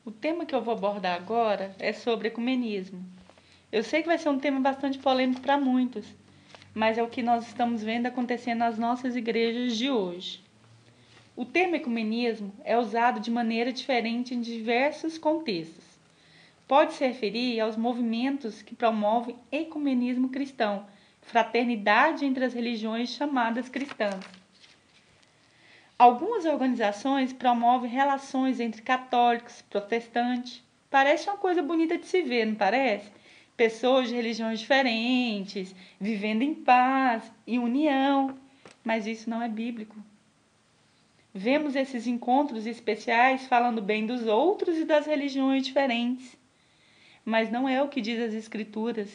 O tema que eu vou abordar agora é sobre ecumenismo. Eu sei que vai ser um tema bastante polêmico para muitos, mas é o que nós estamos vendo acontecer nas nossas igrejas de hoje. O termo ecumenismo é usado de maneira diferente em diversos contextos. Pode se referir aos movimentos que promovem ecumenismo cristão, fraternidade entre as religiões chamadas cristãs. Algumas organizações promovem relações entre católicos, protestantes. Parece uma coisa bonita de se ver, não parece? Pessoas de religiões diferentes, vivendo em paz e união. Mas isso não é bíblico. Vemos esses encontros especiais falando bem dos outros e das religiões diferentes. Mas não é o que diz as Escrituras.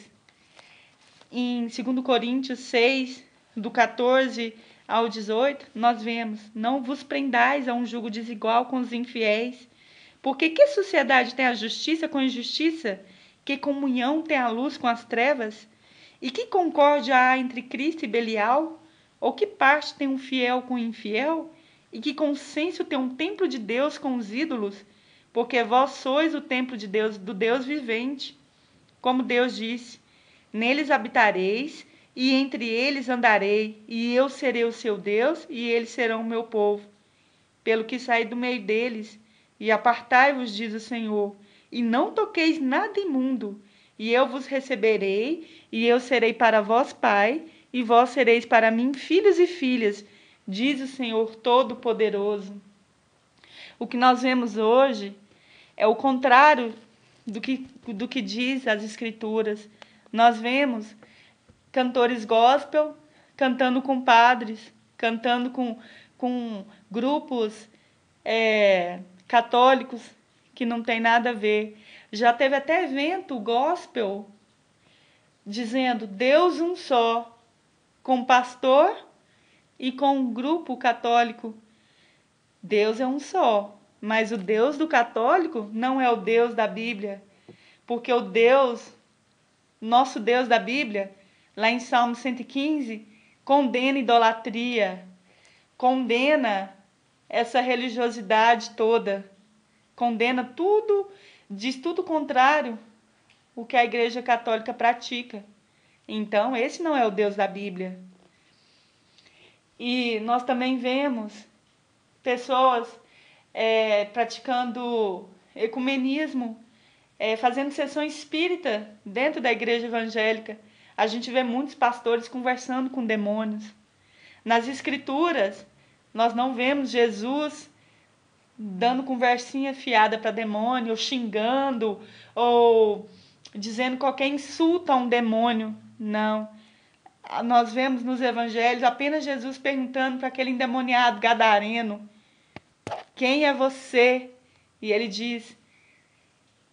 Em 2 Coríntios 6, do 14 ao 18, nós vemos: não vos prendais a um jugo desigual com os infiéis. Porque que sociedade tem a justiça com a injustiça? Que comunhão tem a luz com as trevas? E que concórdia há entre Cristo e Belial? Ou que parte tem um fiel com o infiel? E que consenso tem um templo de Deus com os ídolos? Porque vós sois o templo de Deus, do Deus vivente. Como Deus disse: neles habitareis, e entre eles andarei, e eu serei o seu Deus, e eles serão o meu povo. Pelo que saí do meio deles, e apartai-vos, diz o Senhor, e não toqueis nada imundo, e eu vos receberei, e eu serei para vós pai, e vós sereis para mim filhos e filhas, diz o Senhor Todo-Poderoso. O que nós vemos hoje é o contrário do que diz as Escrituras. Nós vemos cantores gospel cantando com padres, cantando com grupos católicos que não tem nada a ver. Já teve até evento gospel dizendo Deus um só, com pastor e com um grupo católico. Deus é um só, mas o Deus do católico não é o Deus da Bíblia, porque o Deus, nosso Deus da Bíblia, lá em Salmo 115, condena idolatria, condena essa religiosidade toda, condena tudo, diz tudo contrário o que a Igreja Católica pratica. Então, esse não é o Deus da Bíblia. E nós também vemos pessoas praticando ecumenismo, fazendo sessão espírita dentro da igreja evangélica. A gente vê muitos pastores conversando com demônios. Nas Escrituras, nós não vemos Jesus dando conversinha fiada para demônio, ou xingando, ou dizendo qualquer insulto a um demônio. Não. Nós vemos nos evangelhos apenas Jesus perguntando para aquele endemoniado gadareno: quem é você? E ele diz: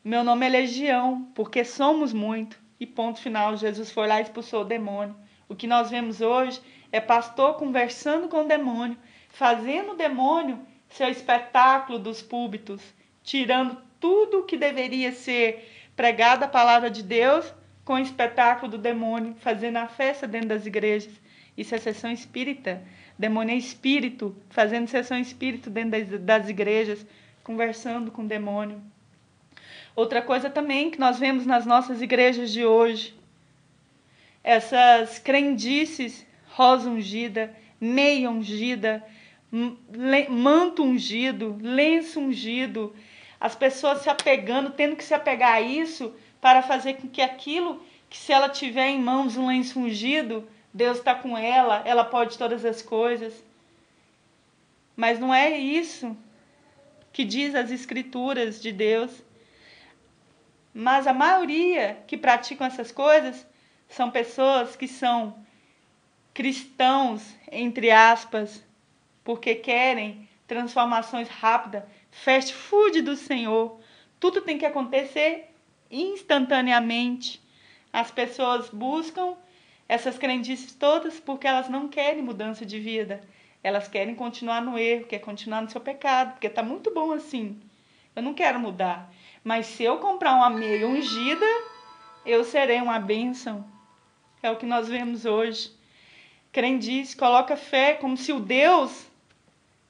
meu nome é Legião, porque somos muito. E ponto final, Jesus foi lá e expulsou o demônio. O que nós vemos hoje é pastor conversando com o demônio, fazendo o demônio seu espetáculo dos púlpitos, tirando tudo que deveria ser pregado a palavra de Deus com o espetáculo do demônio, fazendo a festa dentro das igrejas. Isso é sessão espírita. Demônio é espírito, fazendo sessão espírita dentro das igrejas, conversando com o demônio. Outra coisa também que nós vemos nas nossas igrejas de hoje, essas crendices, rosa ungida, meia ungida, manto ungido, lenço ungido, as pessoas se apegando, tendo que se apegar a isso para fazer com que aquilo, que se ela tiver em mãos um lenço ungido, Deus está com ela pode todas as coisas. Mas não é isso que diz as Escrituras de Deus. Mas a maioria que praticam essas coisas são pessoas que são cristãos, entre aspas, porque querem transformações rápidas, fast food do Senhor. Tudo tem que acontecer instantaneamente. As pessoas buscam essas crendices todas porque elas não querem mudança de vida. Elas querem continuar no erro, querem continuar no seu pecado, porque está muito bom assim. Eu não quero mudar. Mas se eu comprar uma meia ungida, eu serei uma bênção. É o que nós vemos hoje. Crendice, coloca fé como se o Deus...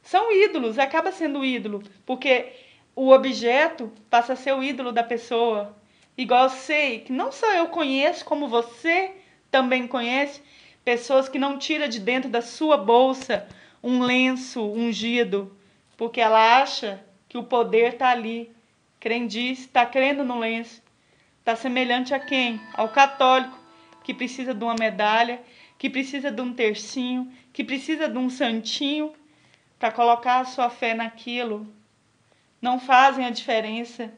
São ídolos, acaba sendo ídolo. Porque o objeto passa a ser o ídolo da pessoa. Igual eu sei que não só eu conheço, como você também conhece, pessoas que não tiram de dentro da sua bolsa um lenço ungido, porque ela acha que o poder está ali. Crendice, está crendo no lenço. Está semelhante a quem? Ao católico, que precisa de uma medalha, que precisa de um tercinho, que precisa de um santinho para colocar a sua fé naquilo. Não fazem a diferença.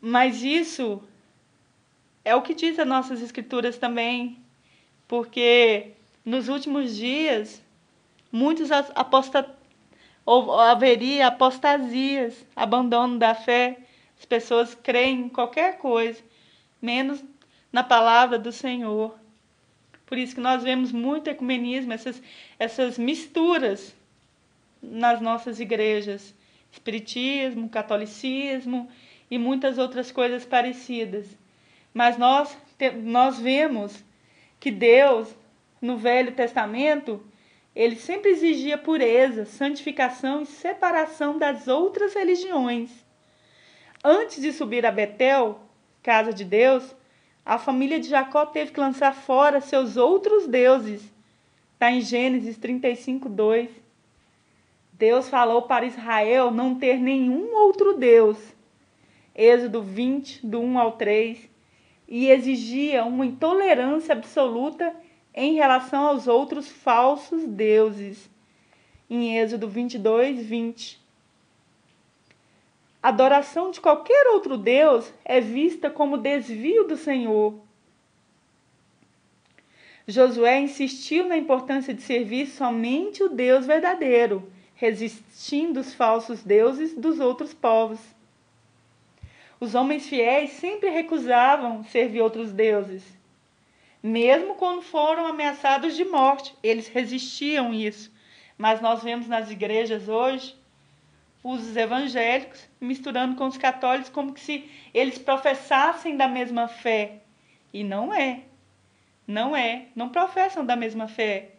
Mas isso é o que diz as nossas escrituras também, porque nos últimos dias muitos haveria apostasias, abandono da fé. As pessoas creem em qualquer coisa, menos na palavra do Senhor. Por isso que nós vemos muito ecumenismo, essas misturas nas nossas igrejas. Espiritismo, catolicismo e muitas outras coisas parecidas. Mas nós vemos que Deus, no Velho Testamento, ele sempre exigia pureza, santificação e separação das outras religiões. Antes de subir a Betel, casa de Deus, a família de Jacó teve que lançar fora seus outros deuses. Está em Gênesis 35:2. Deus falou para Israel não ter nenhum outro Deus. Êxodo 20, do 1 ao 3. E exigia uma intolerância absoluta em relação aos outros falsos deuses. Em Êxodo 22, 20. A adoração de qualquer outro Deus é vista como desvio do Senhor. Josué insistiu na importância de servir somente o Deus verdadeiro, resistindo os falsos deuses dos outros povos. Os homens fiéis sempre recusavam servir outros deuses. Mesmo quando foram ameaçados de morte, eles resistiam isso. Mas nós vemos nas igrejas hoje os evangélicos misturando com os católicos como que se eles professassem da mesma fé. E não é. Não professam da mesma fé.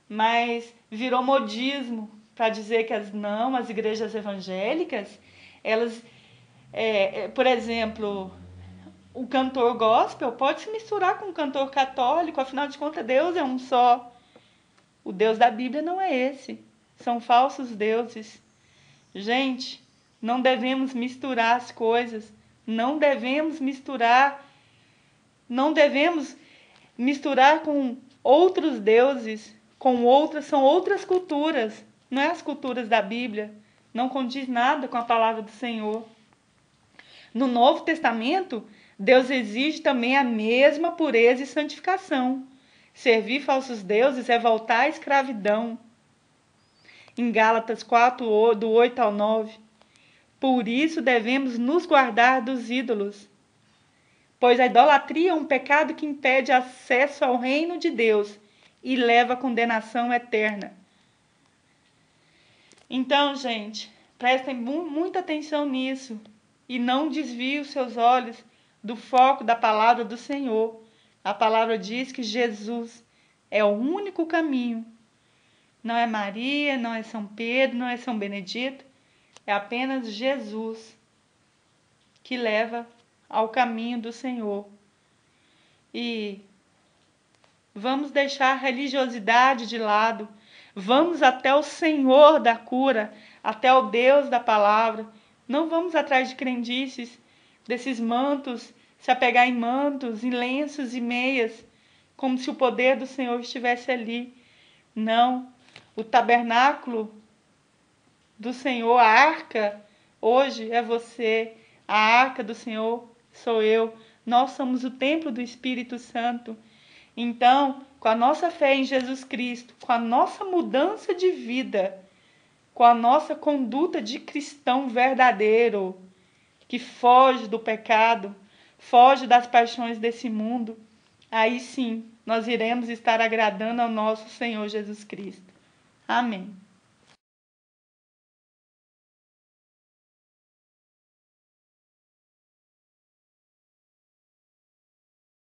Mas virou modismo para dizer que as igrejas evangélicas, elas, por exemplo, o cantor gospel pode se misturar com o cantor católico, afinal de contas Deus é um só. O Deus da Bíblia não é esse, são falsos deuses. Gente, não devemos misturar as coisas, não devemos misturar com outros deuses, são outras culturas, não é as culturas da Bíblia, não condiz nada com a palavra do Senhor. No Novo Testamento, Deus exige também a mesma pureza e santificação. Servir falsos deuses é voltar à escravidão. Em Gálatas 4, do 8 ao 9. Por isso devemos nos guardar dos ídolos, pois a idolatria é um pecado que impede acesso ao reino de Deus e leva à condenação eterna. Então, gente, prestem muita atenção nisso e não desviem os seus olhos do foco da palavra do Senhor. A palavra diz que Jesus é o único caminho. Não é Maria, não é São Pedro, não é São Benedito. É apenas Jesus que leva ao caminho do Senhor. E vamos deixar a religiosidade de lado. Vamos até o Senhor da cura, até o Deus da palavra. Não vamos atrás de crendices, desses mantos, se apegar em mantos, em lenços e meias, como se o poder do Senhor estivesse ali. Não. O tabernáculo do Senhor, a arca, hoje é você. A arca do Senhor sou eu. Nós somos o templo do Espírito Santo. Então, com a nossa fé em Jesus Cristo, com a nossa mudança de vida, com a nossa conduta de cristão verdadeiro, que foge do pecado, foge das paixões desse mundo, aí sim nós iremos estar agradando ao nosso Senhor Jesus Cristo. Amém.